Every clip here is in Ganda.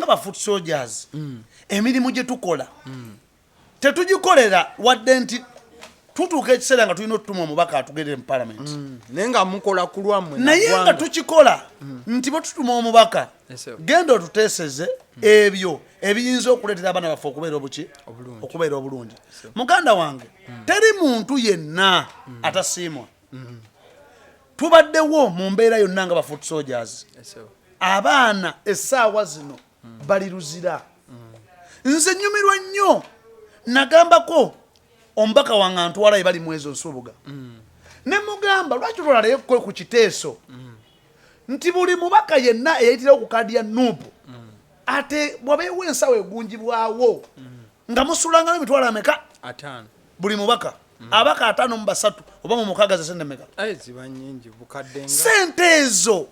fenga ba foot soldiers emirimu gye tukola tetugikolera wadde nti tutuuka ekiseera nga tulina otutuma omubaka atugende mu parliament naye nga mukola ku lwammwe naye nga tukikola nti bwe tutuma omubaka genda otuteeseze ebyo ebiyinza okuleetera abaana baffe okubeera obulungi muganda wange teri muntu yenna atasiimwa tubaddewo mu mbeera yonna nga ba foot soldiers abaana essaawa zino bali luzira nze nnyumirwa nnyo nagambako omubaka wange antwalayo bali mwezo nsubuga ne mugamba lwaki olwalayo ku kiteeso nti buli mubaka yenna eyayitirawo ku kaadi ya nuupu ate bwabeewo ensawo egunjibwawo nga musulanga emitwalo ameka buli mubaka abaka 5 mu 3 oba mu 6 ze sente meka sente ezo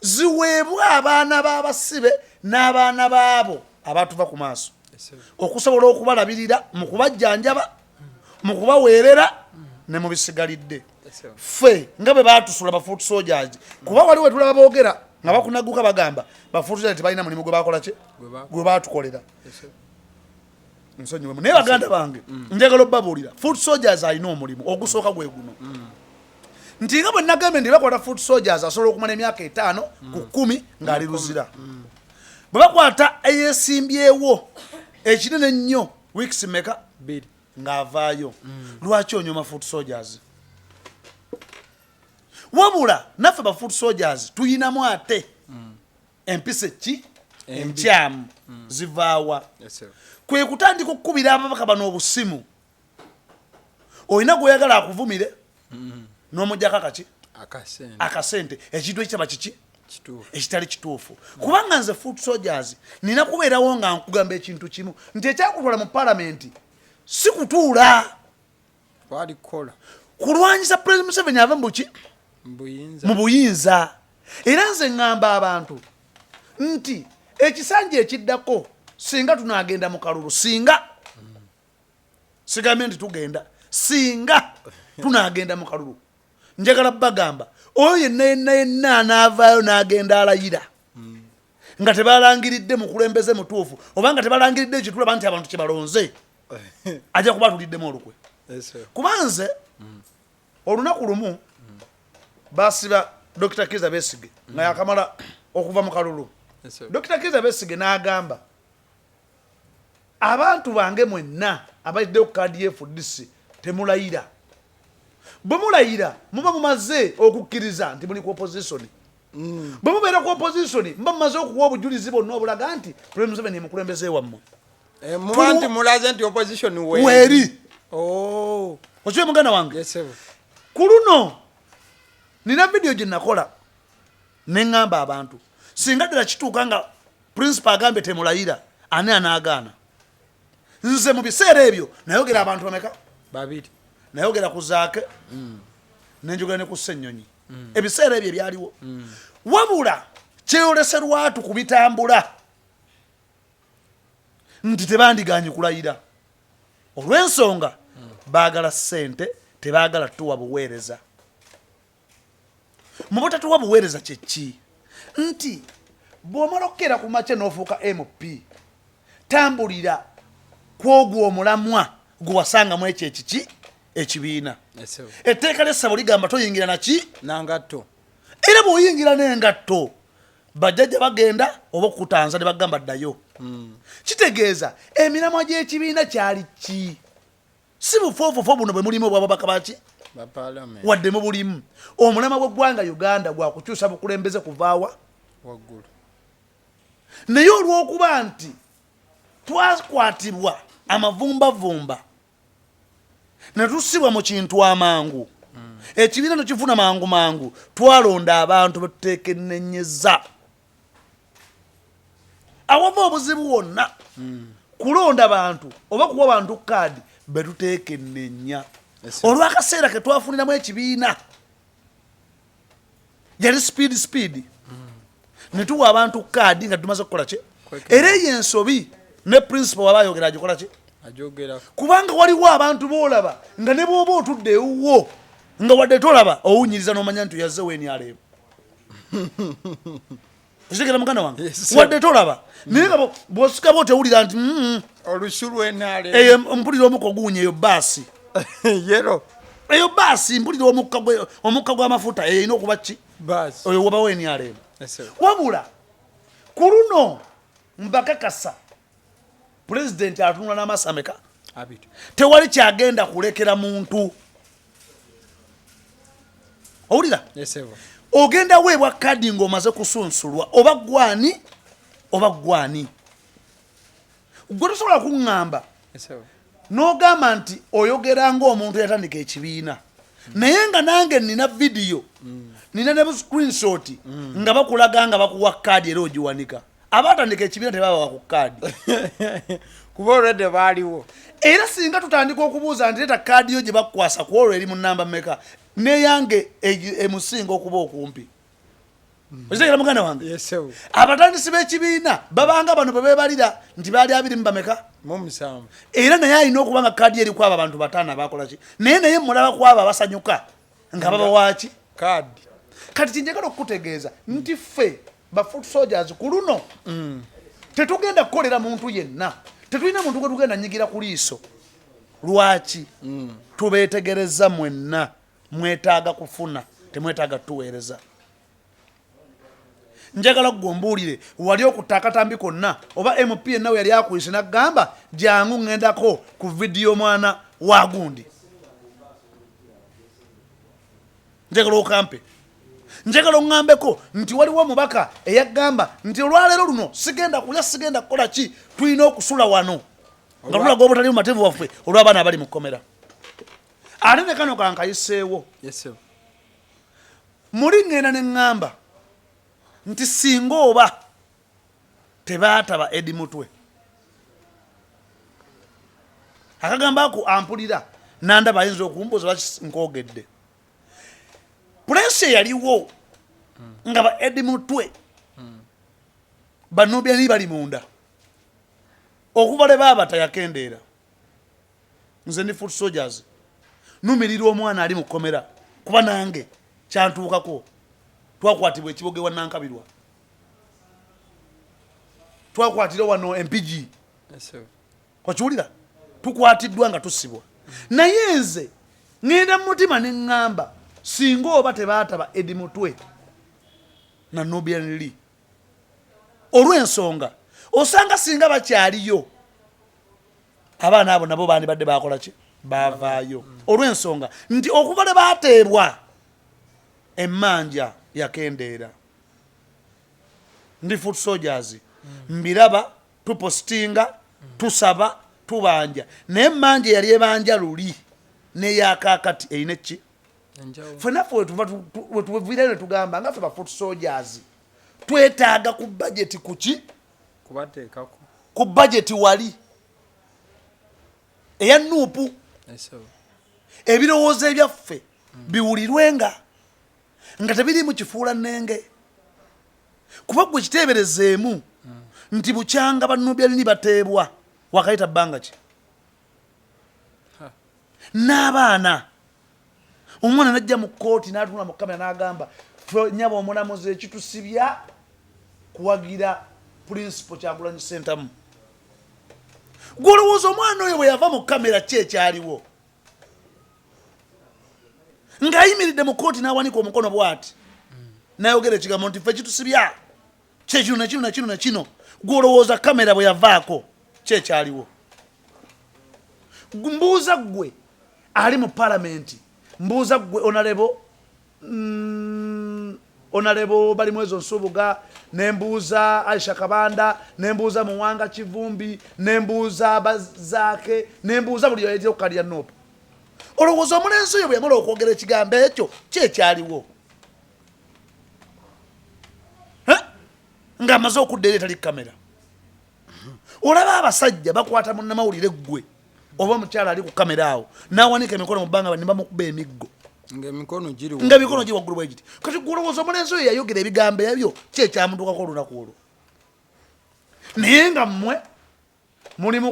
ziweebwa abaana b'abasibe n'abaana baabo abatuva ku maaso okusobola okubalabirira mu kubajjanjaba mu kubaweerera ne mu bisigalidde ffe nga bwe baatusula ba foot soldiers kuba waliwo tulaba boogera nga bakunaguka bagamba ba foot soldiers tebalina mulimu gwe bakola ki gwe baatukolera nsonyiwemu naye baganda bange njagala obbabuulira foot soldiers alina omulimu ogusooka gwe guno nti nga bwe nagambe ndi bakwata foot soldiers asobola okumala emyaka 5 ku 10 ng'ali luzira bwe bakwata eyeesimbyewo ekinene nnyo weeks meka ng'avaayo lwaki onyoma foot soldiers wabula naffe ba foot soldiers tuyinamu ate empisa ki enkyamu zivaawa kwe kutandika okukubira ababaka bano obusimu olina gweyagala akuvumire n'omujjako akaki akasente ekintu ekikyaba kiki ekitali kituufu kubanga nze foot soldiers nina kubeerawo nga nkugamba ekintu kimu nti ekyakutwala mu palamenti si kutuula kulwanyisa President Museveni ave mu buyinza era nze ŋŋamba abantu nti ekisanja ekiddako singa tunaagenda mu kalulu singa sigambye nti tugenda singa tunaagenda mu kalulu njagala bagamba oyo yenna anaavaayo n'agenda alayira nga tebalangiridde mukulembeze mutuufu oba nga tebalangiridde ekitulaba nti abantu kyebalonze ajja kuba tuliddemu olukwe kubanze olunaku lumu basiba Dr. Kizza Besigye nga yakamala okuva mu kalulu Dr. Kizza Besigye n'agamba abantu bange mwenna abalidde ku kaadi y'FDC temulayira bwe mulayira muba mumaze okukkiriza nti muli ku opposition bwe mubeera ku opposition muba mumaze okuwa obujulizi bonna obulaga nti President Museveni mukulembeze wammwe muba nti mulaze nti opposition weeri okiwe muganda wange ku luno nina vidiyo gye nakola ne ŋŋamba abantu singa ddala kituuka nga principal agambe temulayira ani anaagaana nze mu biseera ebyo nayogera abantu bameka babiri nayogera ku Zaake nenjogera ne ku Ssennyonyi ebiseera ebyo byaliwo wabula kyeyolese lwatu kubitambula nti tebandiganye kulayira olw'ensonga baagala ssente tebaagala tuwa buweereza mu butatuwa buweereza kyeki nti bw'omala okukera ku makya n'ofuuka MP tambulira kwogwo omulamwa gwe wasangamu ekyo ekiki ekibiina etteeka ly'essabo ligamba toyingira naki nangatto era bw'oyingira n'engatto bajjajja bagenda oba okukutanza ne bagamba ddayo kitegeeza emiramwa gy'ekibiina kyali ki si bufoofofo buno bwe mulimu obwababaka baki wadde mu bulimu omulamwa gw'eggwanga Uganda gwa kukyusa bukulembeze kuvaawa waggulu naye olw'okuba nti twakwatibwa amavumbavumba ne tusibwa mu kintu amangu ekibiina nekifuna mangu mangu twalonda abantu betuteeka ennenyeza awava obuzibu wonna kulonda bantu oba kuwa bantu kaadi betuteeka ennenya olw'akaseera ke twafuniramu ekibiina yali speed ne tuwa abantu kaadi nga tumaze kukola ki era eyo ensobi ne principal waba ayogera agikola ki kubanga waliwo abantu boolaba nga ne bw'oba otudde ewuwo nga wadde tolaba owunyiriza n'omanya nti yazze weeni aleebo Okitegera muganda wange wadde tolaba naye nga bw'osika bw'otewulira nti olusu lw'enaale eyo mpulira omukka oguwunya eyo baasi yero eyo baasi mpulira omukka gw'amafuta eyo erina okuba ki baasi oyo wabawo enyaleero wabula ku luno mbakakasa pulezidenti atunula n'amaaso ameka tewali kyagenda kulekera muntu owulira ogenda weebwa kadi ng'omaze kusunsulwa oba gwani gwe tosobola kuŋŋamba n'ogamba nti oyogera ng'omuntu yatandika ekibiina naye nga nange nina vidiyo nina ne screenshot nga bakulaga nga bakuwa kadi era ogiwanika abatandika ekibiina tebabawa ku kadi kuba olwedde baaliwo era singa tutandika okubuuza nti leeta kadi yo gye bakukwasa ku olwo eri mu nnamba mmeka neyange emusinga okuba okumpi okitegera muganda wange abatandisi b'ekibiina babanga bano bwe beebalira nti baali 2 bameka era naye alina okuba nga kadi eri kwabo abantu 5 abakola ki naye mulaba kwabo abasanyuka nga baba waki kadi kati kinjagala okukutegeeza nti ffe ba foot soldiers ku luno tetugenda kukolera muntu yenna tetulina muntu gwe tugenda nyigira ku liiso lwaki tubeetegereza mwenna mwetaaga kufuna temwetaaga tuweereza njagala kugombuulire wali okutakatambi konna oba MP nawe yali akuyise n'agamba jangu ŋŋendako ku vidiyo mwana wa gundi njagala okampe njagala oŋŋambeko nti waliwo omubaka eyagamba nti olwaleero luno sigenda kulya sigenda kukola ki tulina okusula wano nga tulaga obutali mu matevu waffe olw'abaana abali mu kkomera ate ne kano kankayiseewo muli ŋŋenda ne ŋŋamba nti singa oba tebaataba Edi Mutwe akagamba ako ampulira nandaba ayinza okumbuuza lwaki nkoogedde pulensi eyaliwo nga ba Edi Mutwe Banubiani bali munda okuva le baba tayakendeera nze ndi foot soldiers numirira omwana ali mu kkomera kuba nange kyantuukako twakwatibwa ekiboge wa Nankabirwa twakwatira wano MPG kwakiwulira tukwatiddwa nga tusibwa naye nze ŋŋenda mu mutima ne ŋŋamba singa oba tebaataba Edi Mutwe na Nubian Lee olw'ensonga osanga singa bakyaliyo abaana abo nabo bandibadde bakola ki baavaayo olw'ensonga nti okuva le baateebwa emmanja yakendeera ndi foot soldiers mbiraba tupostinga tusaba tubanja naye emmanja yali ebanja luli neyakakati eyina ki fenaffe wetuviirayo ne tugamba nga ffe ba foot soldiers twetaaga ku budget kuki kubateekako ku budget wali eya nuupu ebirowoozo ebyaffe biwulirwenga nga tebiri mu kifuula nnenge kuba gwe kiteeberezeemu nti bukyanga Banubiani bateebwa wakayita bbanga ki n'abaana omwana najja mu kkooti n'atunula mu kamera n'agamba nyaba omulamuzi ekitusibya kuwagira principal Kyagulanyi Ssentamu gwolowooza omwana oyo bwe yava mu kamera ki ekyaliwo ng'ayimiridde mu kkooti n'awanika omukono bw'ati nayogera ekigambo nti ffe kitusibya kyekino nakino nakino nakino gwolowooza kamera bwe yavaako ki ekyaliwo mbuuza ggwe ali mu palamenti mbuuza ggwe onalebo bali mwezo Nsubuga nembuuza Aisha Kabanda nembuuza Muwanga Kivumbi nembuuza Bazaake nembuuza buli yoyete okukalya Nopo olowooza omulenzi oyo bwe yamala okwogera ekigambo ekyo kyekyaliwo ng'amaze okudda era etali kamera olaba abasajja bakwata munnamawulire ggwe oba omukyala ali ku kamera awo n'awanika emikono mu bbanga ne bamukuba emiggo nga mikono gye waggulu bwe giti kati gwolowooza omulenzi oyo yayogera ebigambo ebyo ki ekyamutuukako olunaku olwo naye nga mmwe muli mu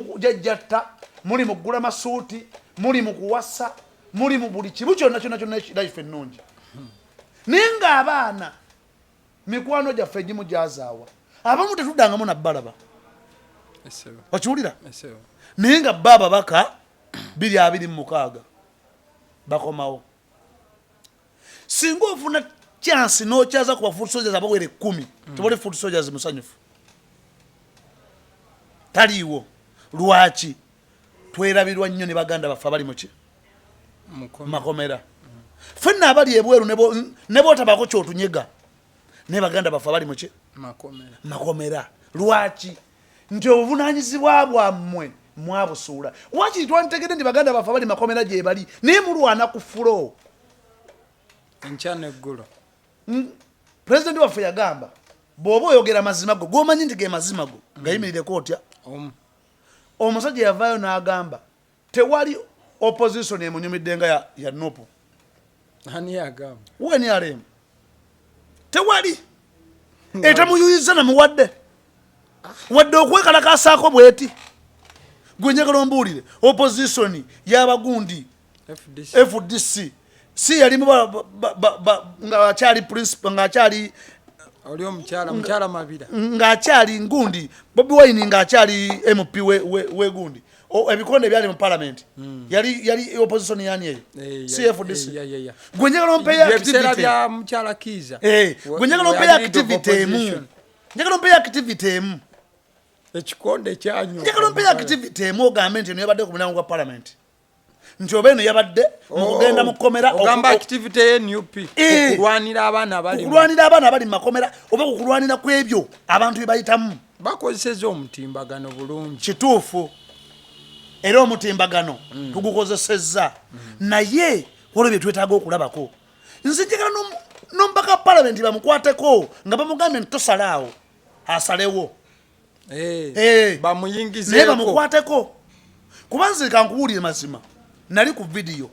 kujajjatta muli mu kugula masuuti muli mu kuwasa muli mu buli kimu kyonna kyonna kyonna life ennungi naye ng'abaana mikwano gyaffe egimu gyazaawa abamu tetuddangamu nabbalaba okiwulira naye nga baba baka 226 bakomawo singa ofuna chansi n'okyaza ku bafoot soldiers abawere 10 tebali foot soldiers musanyufu taliiwo lwaki twerabirwa nnyo ne baganda baffe abali muki makomera ffenna abali ebweru ne bootabako kyotunyega ne baganda baffe abali muki makomera lwaki nti obuvunaanyizibwa bwammwe mwabusuula wakiri twantegedde nti baganda baffe abali makomera gye bali naye mulwana ku fulo enkya n'eggulo pulezidenti waffe yagamba bw'oba oyogera mazima go g'omanyi nti ge mazima go gayimirireko otya omusajja yavaayo n'agamba tewali opposition emunyumidde nga ya nopo ani yagamba weni alemu tewali etamuyuyiza namuwadde wadde okwekalakasaako bweti gwe njagala ombuulire opposition y'abagundi FDC si yalimu ng'akyali principal ng'akyali oli omukyala mabira ng'akyali ngundi Bobi Wine ng'akyali MP we gundi ebikonde ebyali mu parliament yali opposition yani eyo CFDC gwe njagala ompeya activity bya mukyala Kiza gwe njagala ompeya activity emu njagala ompeya activity emu ekikonde kyanyu njagala ompeya activity emu ogambe nti eno yabadde ku mulango gwa parliament nti oba eno yabadde mukugenda mu kkomera ogamba activity y'NUP okulwanira abaana abali mu makomera oba okulwanira ku ebyo abantu bye bayitamu bakozeseza omutimbagano bulungi kituufu era omutimbagano tugukozesezza naye waliwo bye twetaaga okulabako nze njagala n'omubaka palamenti bamukwateko nga bamugambye nti tosalaawo asalewo bamuyingizeeko naye bamukwateko kuba nze kankuwulire mazima nali ku vidiyo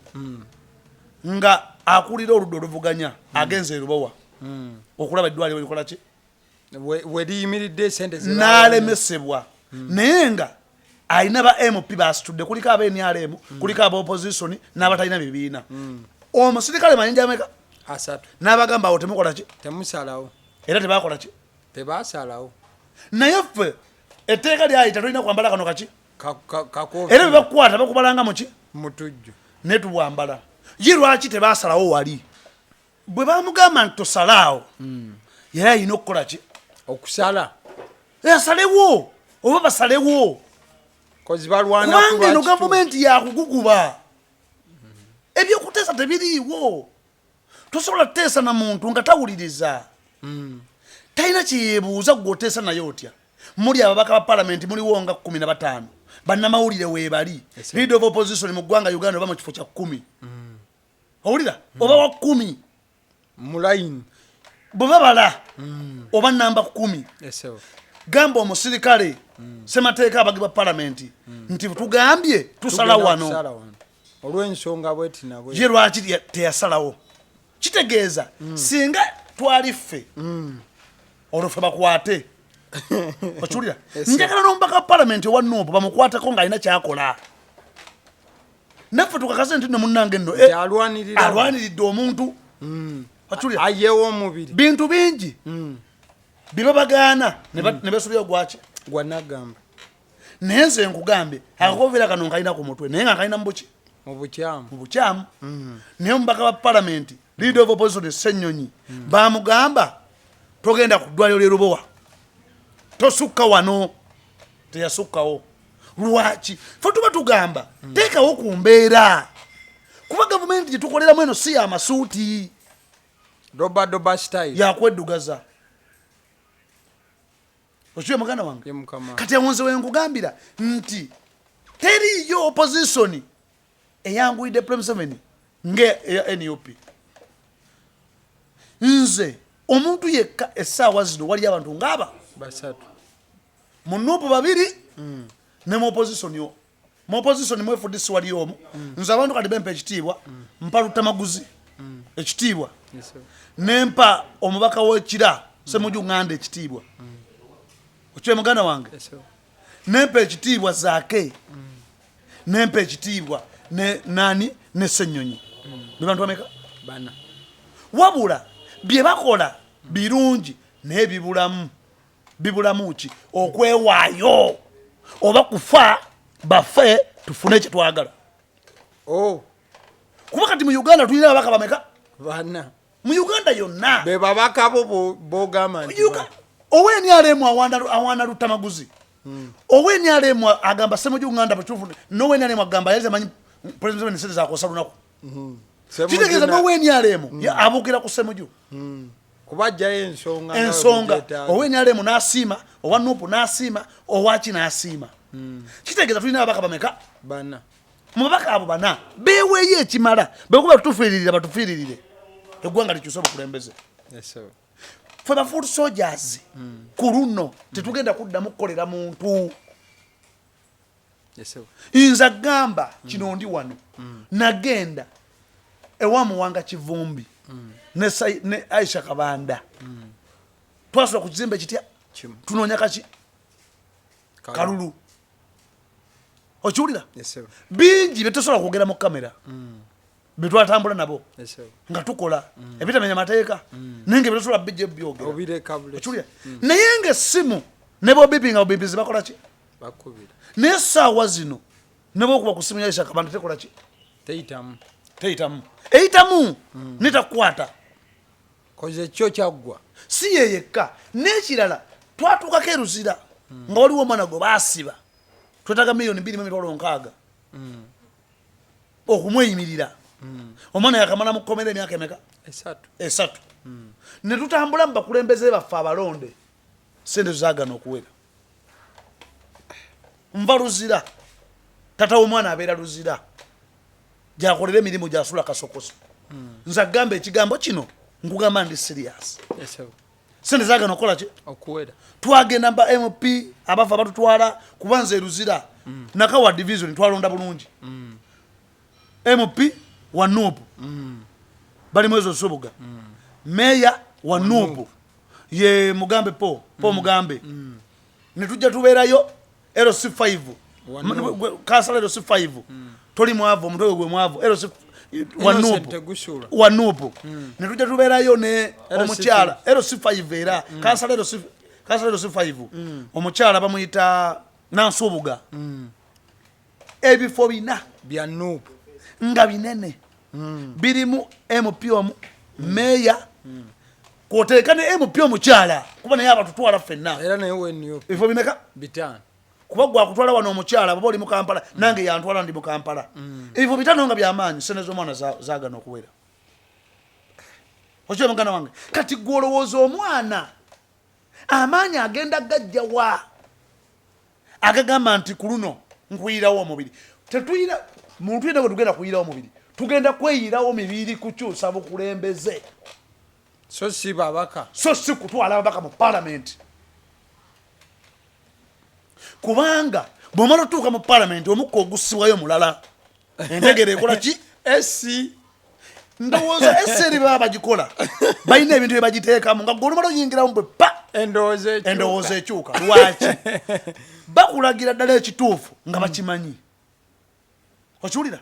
nga akulira oludda oluvuganya agenza erubowa okulaba eddwaliro likola ki weriyimiridde sente n'alemesebwa naye nga alina ba MP basitudde kuliko aba NRM kuliko aba opposition n'abatalina bibiina omusirikale mayinja ameka 3 n'abagamba awo temukola ki temusalawo era tebakola ki tebasalawo naye ffe etteeka lyayita tolina kwambala kano kaki kakofi era bebakukwata bakubalanga muki mutujju ne tubwambala ye lwaki tebasalawo wali bwe bamugamba nti tosalaawo era alina okukola ki okusala asalewo oba basalewo kubanga eno gavumenti yakuguguba ebyokuteesa tebiriiwo tosobola kuteesa na muntu nga tawuliriza talina kyeyebuuza gweoteesa naye otya muli ababaka ba palamenti muliwo nga 15 bannamawulire weebali leader of opposition mu ggwanga Uganda oba mu kifo kya 10 owulira oba wa 10 mulayini bwe babala oba namba 10 gamba omusirikale semateeka abagi ba palamenti nti tugambye tusala wano olw'ensonga bweti nabwe ye lwaki teyasalawo kitegeeza singa twali ffe olwo ffe bakwate okiwulira njagala n'omubaka palamenti owa Nuupu bamukwateko ng'alina kyakola naffe tukakase nti ne munnange nno alwaniridde omuntu okiwulira ayewo omubiri bintu bingi bye babagaana ne besulira gwaki gwanagamba naye nze nkugambye akakoveera kano nkalina ku mutwe naye nga nkalina mu bukyamu naye omubaka wa palamenti leader of opposition Ssenyonyi bamugamba togenda ku ddwaliro lye Lubowa tosukka wano teyasukkawo lwaki fe tuba tugamba teekawo ku mbeera kuba gavumenti gye tukoleramu eno si yamasuuti doba style yakweddugaza okiwe muganda wange kati awonze wenkugambira nti teriyo opposition eyanguyidde Prime 7 nge NUP nze omuntu yekka essaawa zino wali abantu ng'aba basatu mu Nuupu 2 ne mu opposition mu FDC wali omu nze abantu kati bempa ekitiibwa mpa Lutamaguzi ekitiibwa nempa omubaka w'ekira Ssemujju Nganda ekitiibwa okiwe muganda wange nempa ekitiibwa Zaake nempa ekitiibwa ne Ssenyonyi be bantu bameka bana wabula bye bakola birungi bibulamu ki okwewaayo oba kufa bafe tufune kye twagala. Kuba kati mu Uganda tulina ababaka bameka? Bana. Mu Uganda yonna. Be babaka bogama nti. Oweni alemu awana lutamaguzi. Oweni alemu agamba Ssemujju nganda butufu. Noweni alemu agamba yalize manyi president ne seze akosa lunako. Kitegeeza noweni alemu ya abukira ku Ssemujju. Kubajja ensonga. Oweni alemu n'asiima, owa Nuupu n'asiima, owaki n'asiima. Kitegeeza tulina ababaka bameka? Bana. Mubaka abo bana beweeye ekimala bekuba tufiiririra batufiiririre eggwanga likyusa obukulembeze. Ffe ba foot soldiers ku luno tetugenda kuddamu kukolera muntu. Nza gamba kino ndi wano nagenda ewa Muwanga Kivumbi ne Aisha Kabanda twasobola ku kizimbe kitya tunoonya kaki Kalulu. Okiwulira? Bingi betosobola kwogera mu kamera betwatambula nabo nga tukola ebitamenya mateeka nenge betosobola bijja byogera. Okiwulira? Naye ng'essimu ne bobipi nga bobipizi bakola ki? Naye essaawa zino ne bwokuba ku ssimu ya Aisha Kabanda tekola ki? Teyitamu. Eyitamu netakukwata. Koze kyo kyaggwa. Si ye yekka n'ekirala twatuukako eruzira nga waliwo omwana gwe baasiba twetaga milioni 2.6 okumweyimirira. Omwana yakamala mu kkomera emyaka emeka? 3. Ne tutambula mu bakulembeze baffe abalonde sente zaagana okuwera. Nva Luzira tata w'omwana abeera Luzira gyakolera emirimu gyasula kasokoso. Nze agamba ekigambo kino nkugamba ndi serious. Sente zaagana okukola ki? Okuwera. Twagenda mba MP abafa batutwala kubanza Luzira nakawa division twalonda bulungi. MP wa Nuupu bali mwezo Sobuga. Meya wa Nuupu ye Mugambe po Mugambe. Ne tujja tubeerayo LC5 kasala LC5 toli mwavu omutwe gwe mwavu LC wa Nuupu. Ne tujja tubeerayo ne omukyala LC5 era kasala LC5 omukyala bamuyita Nansubuga. Ebifo bina bya Nuupu nga binene birimu MP omu meya kwoteeka ne MP omukyala kuba naye abatutwala ffenna era naye wenniyo ebifo bimeka? 5 kuba gwa kutwala wano omukyala baba oli mu Kampala nange yantwala ndi mu Kampala. Ebifo 5 nga byamaanyi sente z'omwana zaagana okuwera. Okiwe muganda wange kati gwolowooza omwana amaanyi agenda gajja wa agagamba nti ku luno nkuyirawo omubiri. Tetuyina muntu yena gwe tugenda kuyirawo omubiri, tugenda kweyirawo mibiri kukyusa bukulembeze. So si babaka, so si kutwala ababaka mu parliament. Kubanga bw'omala otuuka mu parliament omukka ogussibwayo mulala entegere ekola ki? Esi ndowooza eseri baba bagikola balina ebintu bye bagiteekamu nga gwe olumala oyingiramu bwe pa endowooza ekyuka. Lwaki? Bakulagira ddala ekituufu nga bakimanyi. Okiwulira?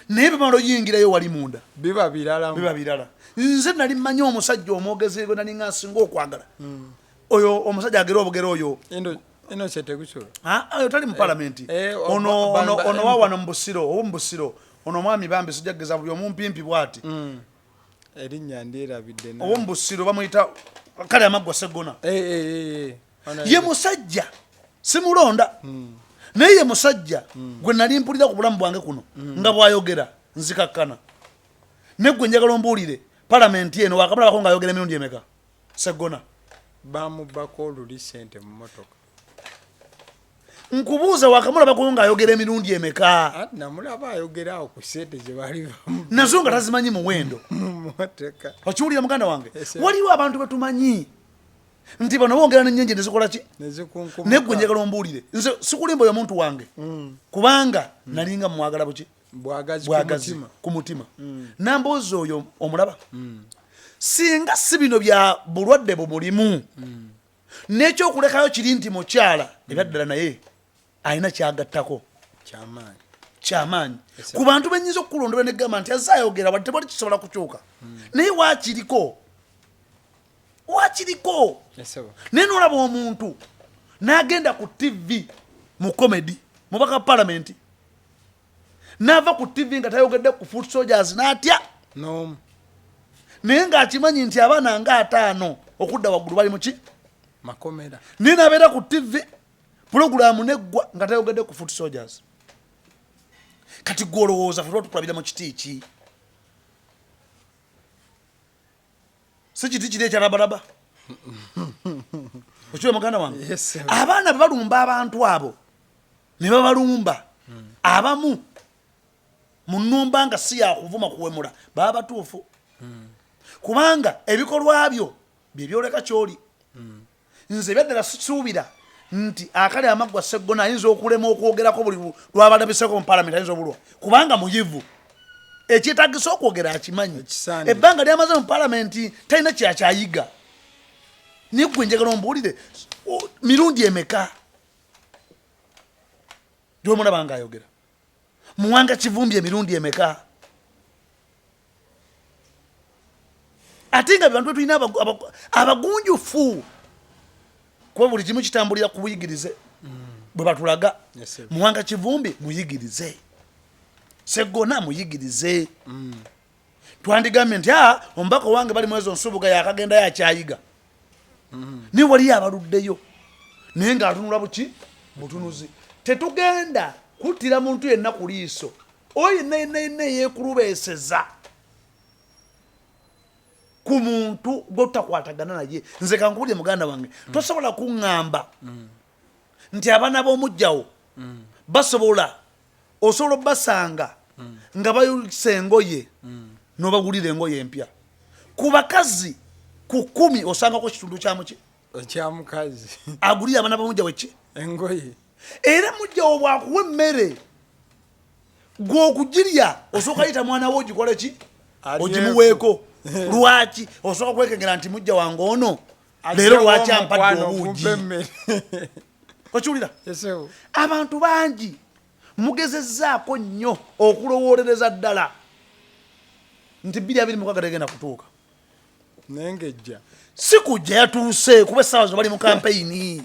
Naye bemala oyingirayo wali munda biba birala. Nze nali mmanyi omusajja omwogezi gwe nali nga nsinga okwagala oyo omusajja agera obugere oyo oyo tali mu palamenti ono wawano mu Busiro ono mwami bambi sijja kugeza buli omumpimpi bw'ati erinnya ndyerabidde ow'omu Busiro bamuyita kale amaggwa Sseggona. Ye musajja simulonda naye ye musajja gwe nali mpulira ku bulamu bwange kuno nga bwayogera nzikakkana. Ne gwe njagala ombuulire palamenti eno wakamulabako ng'ayogera emirundi emeka? Sseggona bamubbako oluli ssente mu mmotoka. Nkubuuza wakamulabako ng'ayogera emirundi emeka? Namulaba ayogera awo ku ssente ze bali nazo nga tazimanyi muwendo. Okiwulira muganda wange? Waliwo abantu betumanyi nti bano bongera n'ennyenje ne zikola ki? Naye gwe njagala ombuulire nze sikulimba oyo omuntu wange kubanga nalinga mwagala buki? Bwagazi ku mutima. Namboozi oyo omulaba singa si bino bya bulwadde bumulimu n'ekyokulekayo kiri nti mukyala ebyaddala naye alina kyagattako kyamaanyi ku bantu benyiza okukulondera negamba nti azayogera wadde tebali kisobola kukyuka naye wakiriko wakiriko nene olaba omuntu n'agenda ku TV mu comedy mubaka parliament n'ava ku TV nga tayogedde ku foot soldiers n'atya naye ng'akimanyi nti abaana nga 5 okudda waggulu bali muki makomera naye n'abeera ku TV pulogulaamu neggwa nga tayogedde ku foot soldiers. Kati gwolowooza fe tukulabira mu kiti ki si kiti kiri ekyalabalaba okiwe muganda wange abaana bebalumba abantu abo ne babalumba abamu mu nnumba nga si yakuvuma kuwemula baba batuufu kubanga ebikolwa byo byebyoleka kyoli nze byaddala sisuubira nti akali amaggwa Sseggona ayinza okulema okwogerako buli lwabalabiseko mu palamenti ayinza obulwa kubanga muyivu ekyetagisa okwogera akimanyi ebbanga lyamaze mu palamenti talina kyakyayiga nigwe njagala ombuulire mirundi emeka gyomulaba nga ayogera Muwanga Kivumbi emirundi emeka ate nga bantu tulina abagunjufu kuba buli kimu kitambulira ku buyigirize bwe batulaga Muwanga Kivumbi muyigirize Sseggona muyigirize twandigambye nti omubaka wange bali mwezo nsubuga yakagenda yakyayiga ni wali abaluddeyo naye ng'atunula buki butunuzi tetugenda kuttira muntu yenna ku liiso oyo yenna yeekulubeeseza ku muntu gw'otakwatagana naye nze kankubulye muganda wange tosobola kuŋŋamba nti abaana b'omujjawo basobola osobola obbasanga nga bayulisa engoye n'obagulira engoye empya ku bakazi ku 10 osangako kitundu kyamukazi agulira abaana b'omujjawo eki engoye era mujjawo bwakuwa emmere gw'okugirya osooka yita mwana wo ogikole ki ogimuweeko lwaki osooka kwekengera nti mujja wange ono leero lwaki ampadde obuugi okiwulira abantu bangi mugezezzaako nnyo okulowolereza ddala nti 2026 tegenda kutuuka naye ng'ejja si kujja yatuuse kuba essaawa zo bali mu kampeyini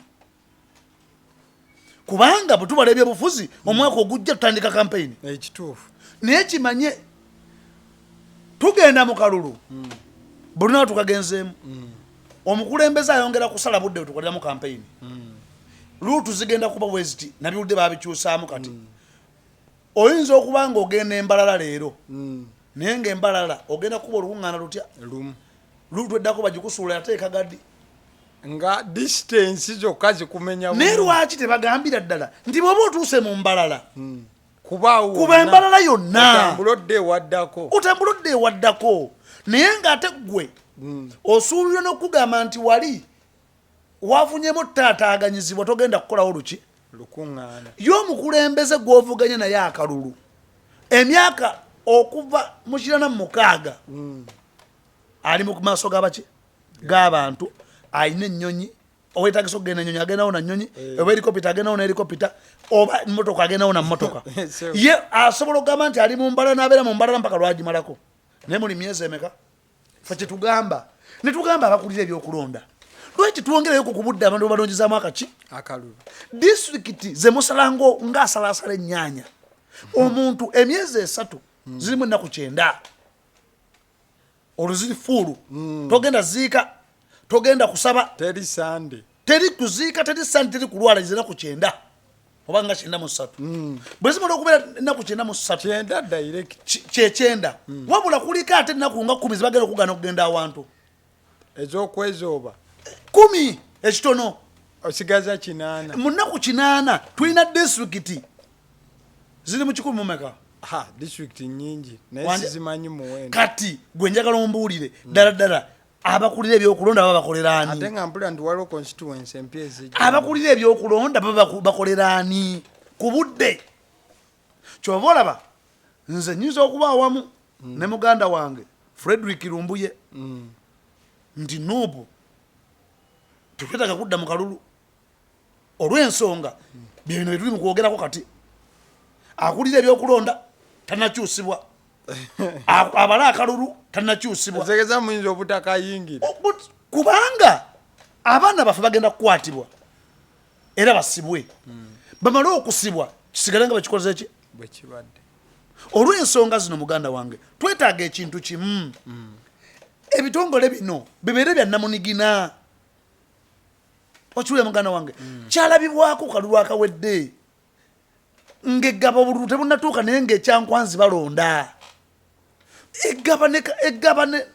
kubanga bwe tubala ebyobufuzi omwaka ogujja tutandika kampeyini ekituufu naye kimanye tugenda mu kalulu buli nawe tukagenzeemu omukulembeze ayongera kusala budde bwe tukoleramu kampeyini luutu zigenda kuba bweziti nabiwulidde babikyusaamu kati oyinza okuba nga ogenda embalala leero naye ngaembalala ogenda kuba olukuŋŋaana lutya luutu eddako bagikusuula yateeka gaddi nga distance zokka zikumenya naye lwaki tebagambira ddala nti bw'oba otuuse mu mbalala kuba embalala yonna otambulodde ewaddako naye ng'ate ggwe osuubirwa n'okugamba nti wali wafunyemu taataaganyizibwa togenda kukolawo luki lukuŋŋaana y'omukulembeze gw'ovuganye naye akalulu emyaka okuva mu 46 ali mu maaso g'abaki g'abantu ayina ennyonyi owetagisa okugenda ennyonyi agendawo na nnyonyi oba helikopita agendawo na helikopita oba motoka agendawo na motoka ye asobola okugamba nti ali mu mbalala n'abeera mu mbalala mpaka lwagimalako naye muli myezi emeka fe kyetugamba ne tugamba abakulira ebyokulonda lwaki twongereyo ku kubudde abantu balonjezaamu akaki akalulu disitulikiti ze musalango ng'asalaasala ennyaanya omuntu emyezi 3 zirimu ennaku 9 olwo ziri fuulu togenda ziika togenda kusaba teri sande teri kuziika teri sande teri kulwala zinaku 9 oba nga 93 bwe zimala okubeera ennaku 93 direct kyekyenda wabula kuliko ate ennaku nga 10 zibagenda okugana okugenda awantu ez'okwezooba 10 ekitono osigaza 8 mu nnaku 8 tulina disitulikiti ziri mu 100 mumeka district nyingi naye sizimanyi muwendo kati gwe njagala ombuulire ddala ddala abakulira ebyokulonda baba bakolera ani ate nga mpula nti waliwo constituency empya ezijja abakulira ebyokulonda baba bakolera ani ku budde kyova olaba nze nyinza okuba awamu ne muganda wange Frederick Lumbuye nti noobu tetwetaaga kudda mu kalulu olw'ensonga byebino bye tuli mu kwogerako kati akulira ebyokulonda tanakyusibwa abala akalulu tanakyusibwa tegeza muyinza obutakayingira kubanga abaana baffe bagenda kukwatibwa era basibwe bamale okusibwa kisigale nga bakikoze ki bwe kibadde olw'ensonga zino muganda wange twetaaga ekintu kimu ebitongole bino bibeere bya namunigina okiwulira muganda wange kyalabibwako kalulu akawedde ng'eggaba obululu tebunnatuuka naye ng'ekyankwanzi balonda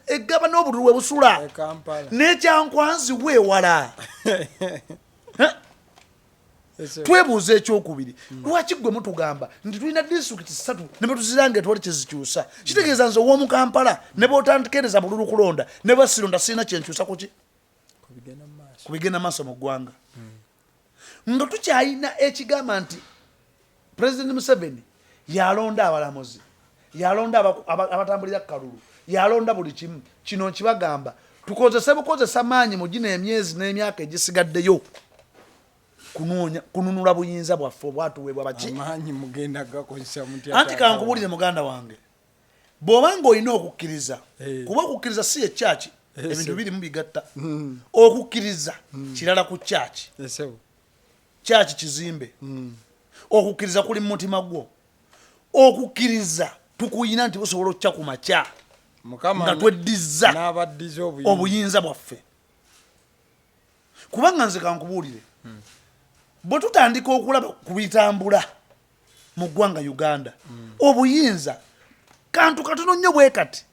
eggaba n'obululu we busula n'ekyankwanzi weewala twebuuza ekyokubiri lwaki gwe mutugamba nti tulina disitulikiti 3 ne betuziranga etwali kyezikyusa kitegeeza nze ow'omu Kampala ne bootandikereza bululu kulonda ne basironda sirina kyenkyusa kuki kubigenda maaso mu ggwanga nga tukyalina ekigamba nti President Museveni yalonda abalamuzi yalonda abatambulira kalulu yalonda buli kimu kino nkibagamba tukozese bukozesa maanyi mu gino emyezi n'emyaka egisigaddeyo kununula buyinza bwaffe obwatuweebwa baki amaanyi mugenda gakozesa mutya anti kankubulire muganda wange bw'obanga olina okukkiriza kuba okukkiriza si ekyaki ebintu biri mu bigatta okukkiriza kirala ku kyaki kyaki kizimbe okukkiriza kuli mu mutima gwo okukkiriza tukuyina nti busobola okukya ku makya nga tweddiza obuyinza bwaffe kubanga nze kankubuulire bwe tutandika okulaba ku bitambula mu ggwanga Uganda obuyinza kantu katono nnyo bwe kati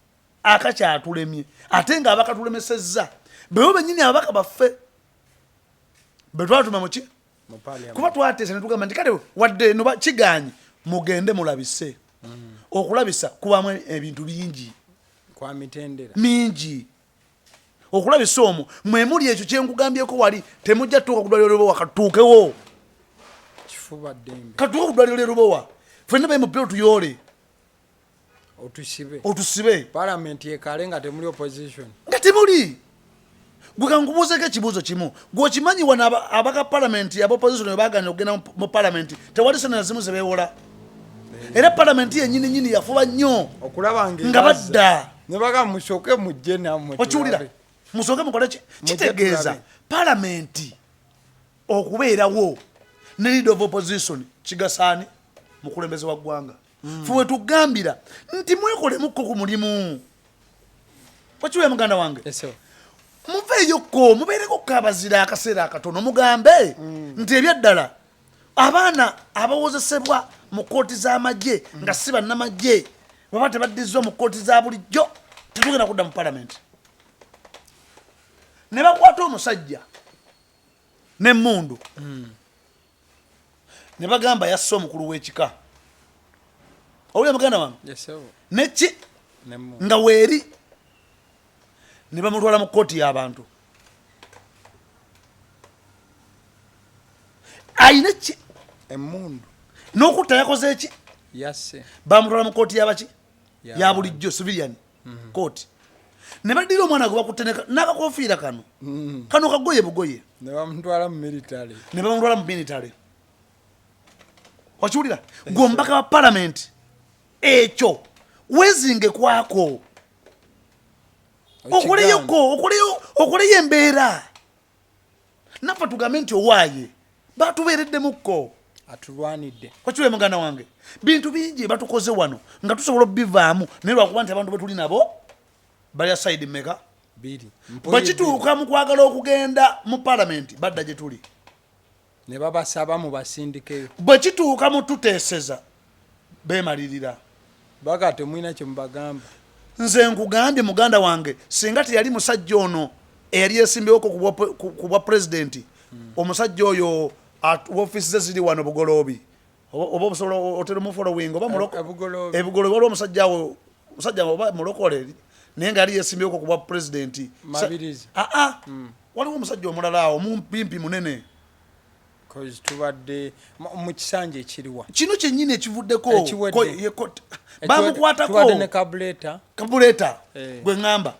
akakyatulemye ate nga abakatulemesezza bewo bennyini ababaka baffe be twatuma muki kuba twateesa ne tugamba nti kale wadde eno kiganye mugende mulabise okulabisa kubamu ebintu bingi kwa mitendera mingi okulabisa omwo mwe muli ekyo kyenkugambyeko wali temujja tuuka ku ddwaliro Lubowa katuukewo kifuba ddembe katuuke ku ddwaliro Lubowa ffenna bemupira otuyole otusibe palamenti ekale nga temuli opposition nga temuli gwe kankubuuzeko ekibuuzo kimu gweokimanyi wano abaka palamenti aba opposition webaganira okugenda mu palamenti tewali sena zimu zebeewola era palamenti yenyini nyini yafuba nnyo okulaba nga badda nebaga musooke mujje namwe okiwulira musooke mukole ki kitegeeza palamenti okubeerawo ne leader of opposition kigasaani mukulembeze wa ggwanga fuwe tugambira nti mwekolemukko ku mulimu okiwulira muganda wange muveeyokko mubeereko kabazira akaseera akatono mugambe nti ebyaddala abaana abawozesebwa mu kooti z'amagye nga si bannamagye baba tebaddizzwa mu kooti za bulijjo tetugenda kudda mu palamenti ne bakwata omusajja n'emmundu ne bagamba yasse omukulu w'ekika owulira muganda wange neki nga weeri ne bamutwala mu kooti y'abantu ayina ki emmundu n'okutta yakoze eki yasse bamutwala mu kooti y'abaki ya bulijjo civilian kooti ne baddira omwana gwe bakutte n'akakofiira kano kano kagoye bugoye ne bamutwala mu military okiwulira gwe omubaka wa palamenti ekyo wezinge kwako okoleyo embeera naffe tugambe nti owaaye batubeereddemukko atulwanidde okiwulira muganda wange bintu bingi batukoze wano nga tusobola okubivaamu naye lwakuba nti abantu betuli nabo balya side meka bwe kituuka mu kwagala okugenda mu palamenti badda gye tuli ne babasaba mu basindikeyo bwe kituuka mu tuteeseza beemalirira baga temwina kye mubagamba nze nkugambye muganda wange singa teyali musajja ono eyali yeesimbyewo ku bwa pulezidenti omusajja oyo ofiisi ze ziri wano bugoloobi oba osobola otera mu following oba ebugoloobi waliwo omusajja oba mulokole naye nga yali yeesimbyewo ku bwa pulezidenti waliwo omusajja omulala awo mumpimpi munene tubadde mu kisanja ekiriwa kino kyennyini ekivuddeko bamukwatako kabuleeta gwe ŋŋamba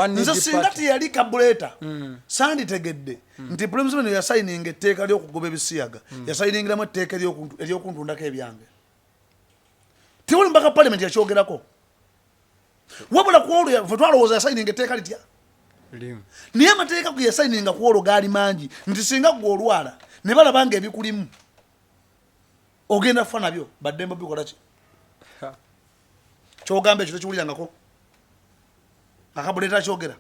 nze singa teyali kabuleeta sanditegedde nti Museveni yasayininga etteeka ly'okugoba ebisiyaga yasayiningiramu etteeka ery'okuntundako ebyange tewali mubaka palamenti yakyogerako wabula kuolwe fe twalowooza yasayininga etteeka litya naye amateeka ku yasayininga kuolo gaali mangi nti singa gwe olwala ne balabanga ebikulimu ogenda kufa nabyo baddembo bikola ki kyogamba ekyo tokiwulirangako akabuleta kyogera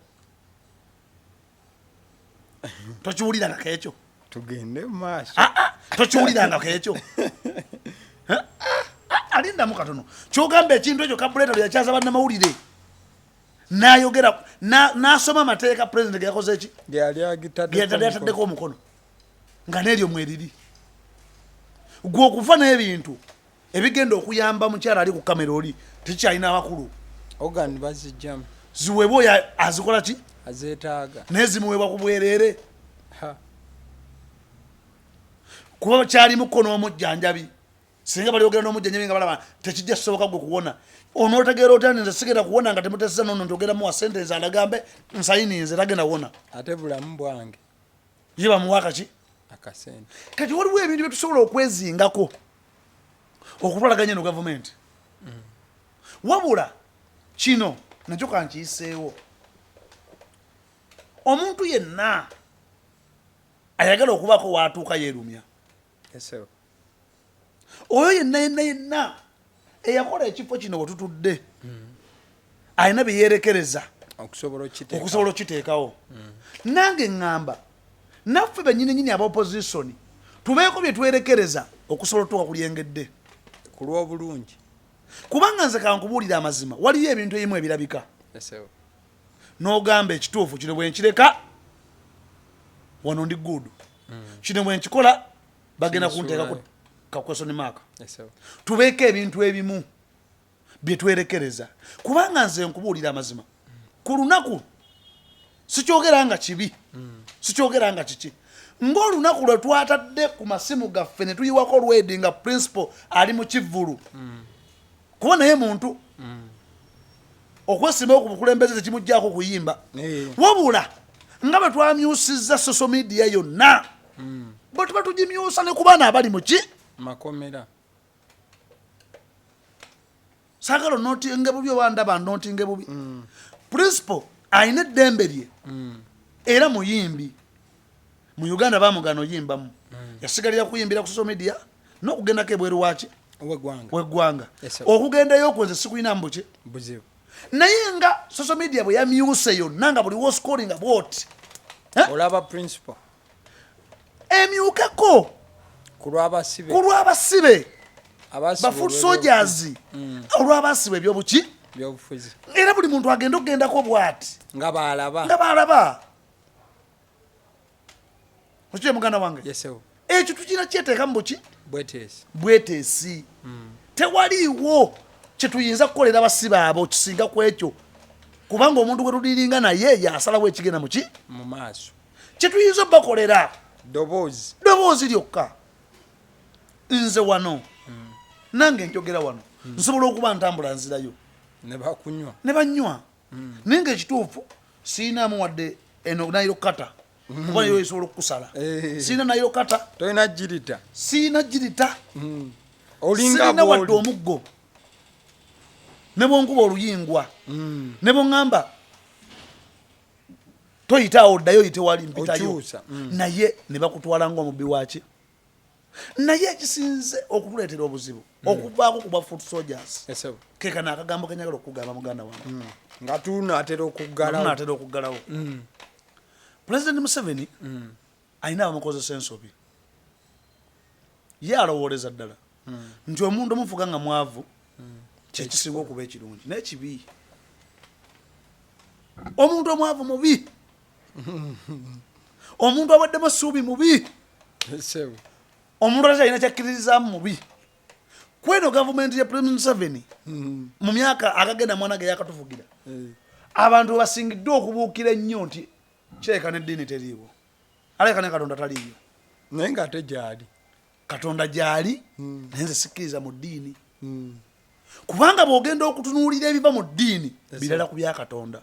tokiwulirangako ekyo tugende maaso tokiwulirangako ekyo alindamu katono kyogamba ekintu ekyo kabuleta lyakyaza bannamawulire nayogera nasoma amateeka president geyakoze eki gyeyataddeko omukono nga neryo mweriri gwe okufa n'ebintu ebigenda okuyamba mukyala ali ku kamera oli tekikyalina abakulu ogani bazijjamu ziweebwa oyo azikola ki azeetaaga naye zimuweebwa ku bwereere kuba kyalimuko n'omujjanjabi singa balyogera n'omujjanjabi nga balaba tekijja kisoboka gwe kuwona onootegeera otya nze sigenda kuwona nga temuteseza nono ntogeramu wa sentensi alagambe nsayininze tagenda wona ate bulamu bwange ye bamuwaaka ki akasente kati waliwo ebintu byetusobola okwezingako okutwalaganya no gavumenti wabula kino nakyo kankiyiseewo omuntu yenna ayagala okubaako waatuuka yeerumya oyo yenna eyakola ekifo kino wetutudde alina byeyerekereza okusobola okiteekawo nange ŋŋamba naffe bennyininyini aba opposition tubeeko bye twerekereza okusobola otuuka ku lyengedde ku lw'obulungi kubanga nze kankubuulira amazima waliyo ebintu ebimu ebirabika n'ogamba ekituufu kino bwe nkireka wano ndi gudu kino bwe nkikola bagenda kunteekako ka question mark tubeeko ebintu ebimu bye twerekereza kubanga nze nkubuulira amazima ku lunaku sikyogera nga kibi sikyogera nga kiki ng'olunaku lwe twatadde ku masimu gaffe ne tuyiwako lwedi nga principal ali mu kivvulu kuba naye muntu okwesimbawo ku bukulembeze tekimuggyako kuyimba wabula nga bwe twamyusizza social media yonna bwe tuba tugimyusa ne ku baana abali mu ki makomera saagala onotinge bubi oba ndaba notinge bubi principal ayina eddembe lye era muyimbi mu Uganda bamugana oyimbamu yasigalira kuyimbira ku social media n'okugendako ebweru waki weggwanga okugendayo okwo nze sikulina mbuki buzibu naye nga social media bwe yamyuse yonna nga buli woscoringa bwoti olaba principal emyukeko ku lw'abasibe bafoot soldiers olw'abasibe ebyobuki byobufuzi era buli muntu agenda okugendako bwati nga baalaba okye muganda wange ekyo tukina kyeteeka mu buki bweteesi tewaliiwo kyetuyinza kukolera abasibe abo kisinga ku ekyo kubanga omuntu gwe tudiringa naye yasalawo ekigenda muki mu maaso kyetuyinza obakolera ddoboozi lyokka nze wano nange njogera wano nsobola okuba ntambula nzirayo ne banywa naye nga ekituufu siinamu wadde eno nairo kata kuba nayo esobola okukusala siina nairo kata siina girita sirina wadde omuggo ne bwonkuba oluyingwa ne bwoŋŋamba toyitaawo oddayo yite wali mpitayo naye ne bakutwala ng'omubbi waki naye ekisinze okutuleetera obuzibu okuvaako ku bwa foot soldiers kekana akagambo kenyagala okugamba muganda wange nga tunaatera okuggalawo President Museveni alina abamukozesa ensobi ye alowooleza ddala nti omuntu omufuga nga mwavu kyekisinga okuba ekirungi naye kibi omuntu omwavu mubi omuntu awaddemu essuubi mubi omuntu ate alina kyakkiririzaamu mubi kweno gavumenti ya President Museveni mu myaka akagenda mwana ge yakatufugira abantu basingiddwa okubuukira ennyo nti kyeka n'eddiini teriiwo aleka ne Katonda taliiyo naye ng'ate gyali Katonda gyali naye nze sikkiriza mu ddiini kubanga bw'ogenda okutunuulira ebiva mu ddiini birala ku bya Katonda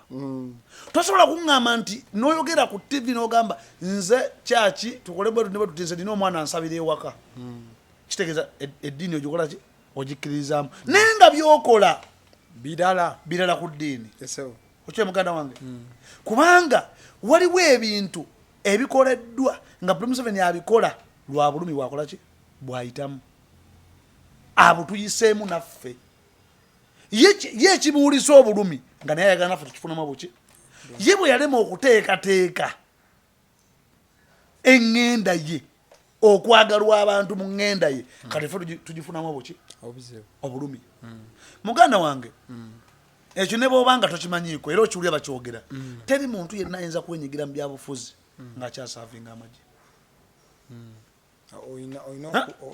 tosobola kuŋŋamba nti n'oyogera ku TV n'ogamba nze kyaki tukole bwe ne bwe tuti nze nina omwana ansabira ewaka kitegeeza eddiini ogikola ki ogikkiririzaamu naye nga byokola birala ku ddiini okye muganda wange kubanga waliwo ebintu ebikoleddwa nga Museveni abikola lwa bulumi bwakola ki bwayitamu abo tuyiseemu naffe ye kibuulisa obulumi nga naye ayagala naffe tukifunamu buki ye bwe yalema okuteekateeka eŋŋenda ye okwagalwa abantu mu ŋŋenda ye kati ffe tugifunamu buki obulumi muganda wange ekyo ne bw'obanga tokimanyiiko era okiwulira bakyogera teri muntu yenna ayinza kwenyigira mu byabufuzi ng'akyasaavinga amagye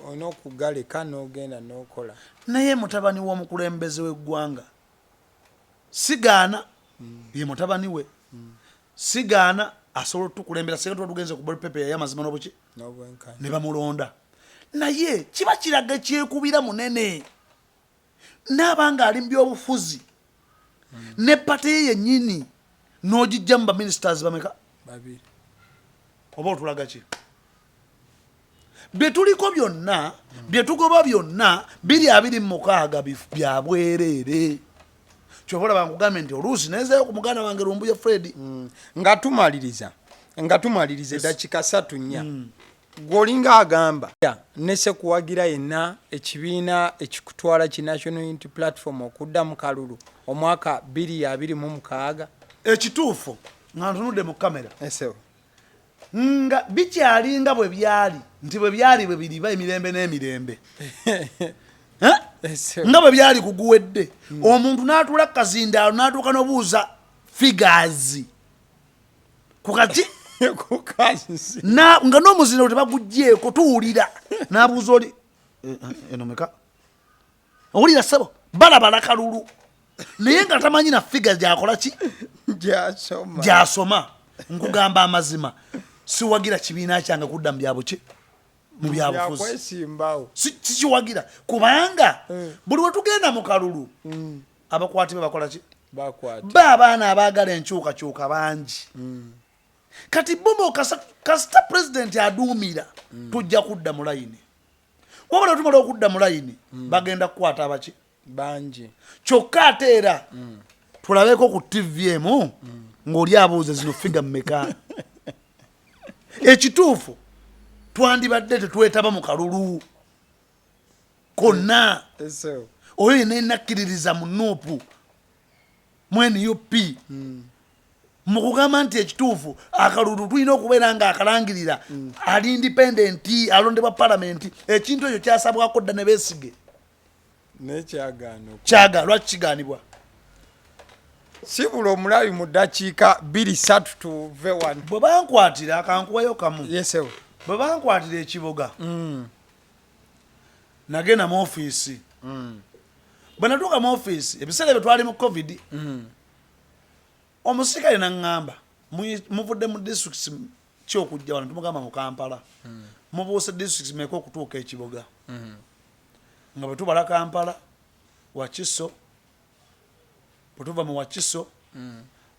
olina okugaleka n'ogenda n'okola naye mutabani w'omukulembeze w'eggwanga sigaana ye mutabani we sigaana asobola tukulembera singa tuba tugenze ku bolipepe yaye amazima n'obuki ne bamulonda naye kiba kiraga ekyekubira munene n'abanga ali mu byobufuzi ne pate ye yennyini n'ogijja mu baministers bameka babiri oba otulaga ki bye tuliko byonna bye tugoba byonna 226 bya bwereere kyova olaba nkugambye nti oluusi neezayo ku muganda wange Lumbuye Fred nga tumaliriza eddakiika 3 gwolinga agamba nese kuwagira yenna ekibiina ekikutwala ki National Unity Platform okudda mu kalulu omwaka 2026 ekituufu nga ntunudde mu kamera nga bikyalinga bwe byali nti bwe byali bwe biriba emirembe n'emirembe nga bwe byali kuguwedde omuntu n'atuula kazindaalo n'atuuka n'obuuza figures ku kati nga n'omuzindalo tebagugjeeko tuwulira n'abuuza oli eno meka owulira ssebo balabala kalulu naye nga tamanyi na figures gyakola ki gyasoma nkugamba amazima siwagira kibiina kyange kudda mu byabuki mu byabufuzi sikiwagira kubanga buli we tugenda mu kalulu abakwati be bakola ki baabaana abaagala enkyukakyuka bangi kati bomo kasita pulezidenti aduumira tujja kudda mu layini wabula tumala okudda mu layini bagenda kukwata abaki bangi kyokka ate era tulabeko ku tvm ng'oli abuuze zino figa mmeka ekituufu twandibadde tetwetaba mu kalulu konna oyo yenakkiririza mu nuupu mu NUP mu kugamba nti ekituufu akalulu tulina okubeera nga akalangirira ali independenti alondebwa palamenti ekintu ekyo kyasabwako dda ne Besigye lwaki kigaanibwa sibula omulabi mu ddakiika 2-3 tuve wano bwe bankwatira akankuwayo kamu yesewo bwe bankwatira ekibuga nagenda mu ofiisi bwe natuuka mu ofiisi ebiseera bye twali mu covid omusirikale naŋŋamba muvudde mu districts kyokujja wano tumugamba mu Kampala mubuuse districts meka okutuuka ekibuga nga bwe tubala Kampala Wakiso bwe tuva mu Wakiso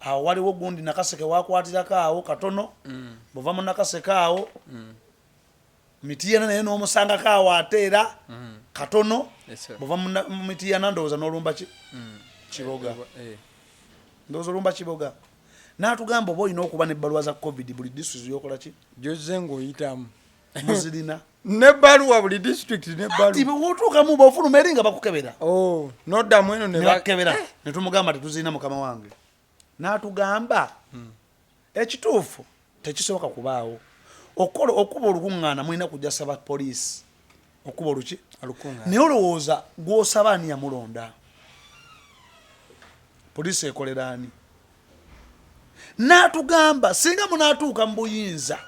awo waliwo gundi Nakaseke wakwatirako awo katono bwova mu Nakaseke awo Mityana naye n'omusangako awo ate era katono bwova mu Mityana ndowooza n'olumba kiboga ndowooza olumba kiboga n'atugamba oba olina okuba n'ebbaluwa za covid buli district yokola ki gyozze ng'oyitamu muzirina n'ebbaluwa buli district n'ebbaluwa bw'otuukamu bw'ofuluma eri nga bakukebera n'oddamu eno ne bakebera ne tumugamba tetuzirina mukama wange n'atugamba ekituufu tekisoboka kubaawo okuba olukuŋŋaana mulina kujja saba poliisi okuba oluki naye olowooza gw'osaba ani yamulonda poliisi ekolera ani n'atugamba singa munaatuuka mu buyinza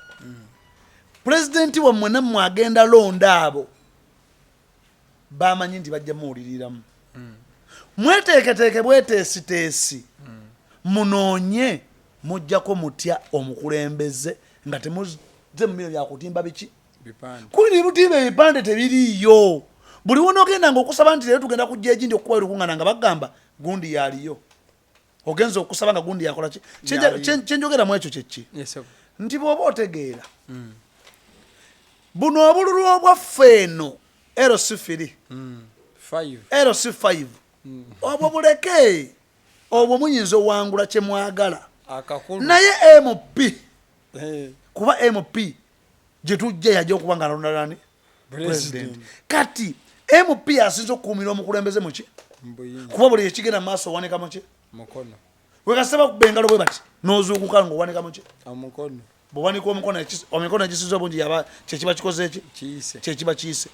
pulezidenti wammwe nammwe agenda londa abo bamanyi nti bajja muwuliriramu mweteeketeeke bweteesiteesi munoonye mujjako mutya omukulembeze nga temuzze mu bino byakutimba biki kuli nibutimba ebipande tebiriiyo buli wonoogenda nga okusaba nti leero tugenda kujja egindi okukuba erukuŋŋaana nga bagamba gundi yaaliyo ogenza okusaba nga gundi yakola ki kyenjogeramu ekyo kyeki nti bw'oba otegeera buno obululu obwaffe eno LC5 obwo buleke obwo muyinza owangula kye mwagala akakulu naye MP eh kuba MP gye tujja yajja okuba nga alonda nani president kati MP asinza okukuumira omukulembeze muki mbuyinza kuba buli ekigenda mu maaso owanika muki mukono wekasaba kuba engalo bwe bati n'ozuukuka ng'owanika muki amukono bwewanika omikono egisinza obungi yaba kyekiba kikoze eki kiyise kyekiba kiyise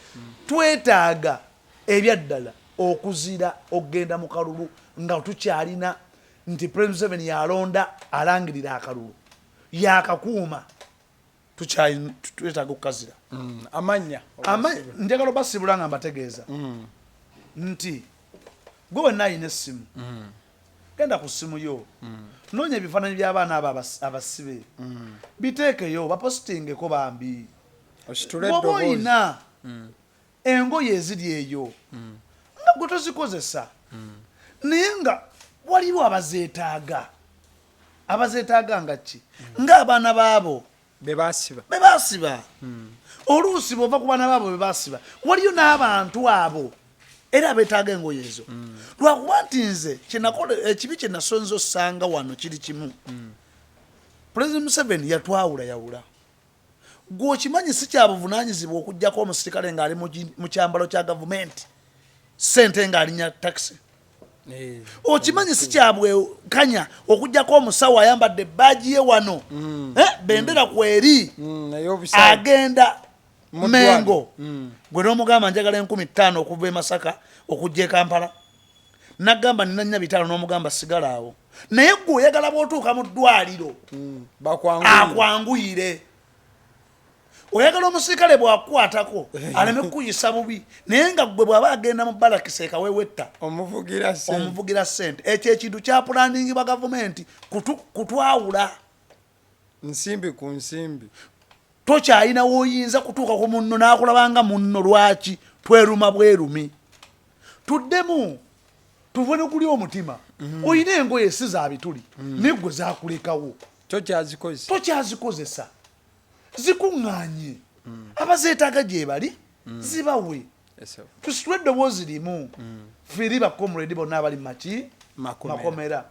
twetaaga ebyaddala okuzira okgenda mu kalulu nga tukyalina nti President Museveni yalonda alangirira akalulu yakakuuma twetaaga okukazira amanya njagala basibula nga mbategeeza nti gwe wenna ayina essimu genda ku ssimu yo noonya ebifaananyi by'abaana abo abasibe biteekeyo bapositingeko bambi oba oyina engoye eziri eyo nga gwe tozikozesa naye nga waliwo abazeetaaga nga ki ng'abaana baabo bebasiba oluusi bwova ku baana baabo bebasiba waliyo n'abantu abo era betaaga engoye ezo lwakuba nti nze ekibi kye nasonza osanga wano kiri kimu President Museveni yawula gwe okimanyi si kya buvunaanyizibwa okugjako omusirikale ng'ali mu kyambalo kya gavumenti ssente ng'alinya takisi okimanyi si kyabwekanya okugjako omusawo ayambadde ebbaagi ye wano bendera kweri agenda Mengo gwe n'omugamba njagala 15,000 okuva e Masaka okujja e Kampala nagamba nina 4,500 n'omugamba sigala awo naye gwe oyagala bw'otuuka mu ddwaliro akwanguyire oyagala omusirikale bw'akukwatako aleme kukuyisa bubi naye nga gwe bw'aba agenda mu balakisi ekawewetta omuvugira ssente ekyo ekintu kya pulanningibwa gavumenti kutwawula nsimbi ku nsimbi tokyalina woyinza kutuuka ku munno n'akulabanga munno lwaki tweruma bwerumi tuddemu tuve ne kuli omutima oyina engoye si za bituli neggwe zakulekawo tokyazikozesa zikuŋŋaanye abazeetaaga gye bali zibawe tusitule eddoboozi limu firi bakomredi bonna abali maki makomera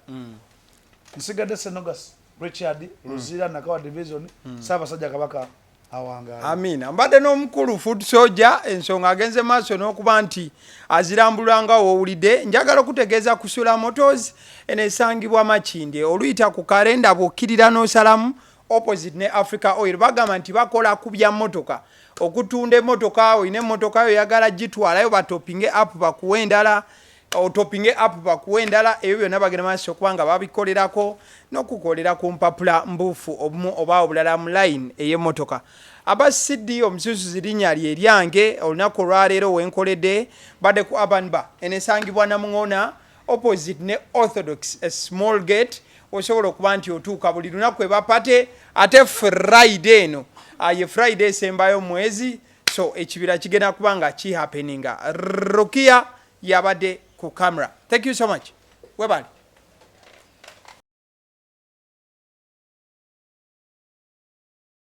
nsigadde Senogas Richard Luzira Nakawa Division Ssaabasajja Kabaka awanga amina mbadde n'omukulu food soldier ensonga agenze maaso n'okuba nti azirambulanga owulidde njagala okutegeeza kusula motors enesangibwa Makindye oluyita ku kalenda bw'okkirira n'osalamu opposite ne Africa Oil bagamba nti bakola kubya motoka okutunda emotoka oyina emotoka yo yagala gitwalayo batopinge up bakuwendala otopinge up bakuwendala ebyo byonna bagenda maaso okubanga babikolerako n'okukolera ku mpapula mbuufu obumu oba obulala mu line ey'emmotoka abasiddi omususu zirinya lyeryange olunaku olwaleero wenkoledde badde ku Urban Bar enesangibwa Namuŋona opposite ne Orthodox a small gate osobola okuba nti otuuka buli lunaku ebapate ate Friday eno ye Friday esembayo mwezi so ekibira kigenda kuba nga ki happeninga Rukia yabadde ku camera. Thank you so much. Webali.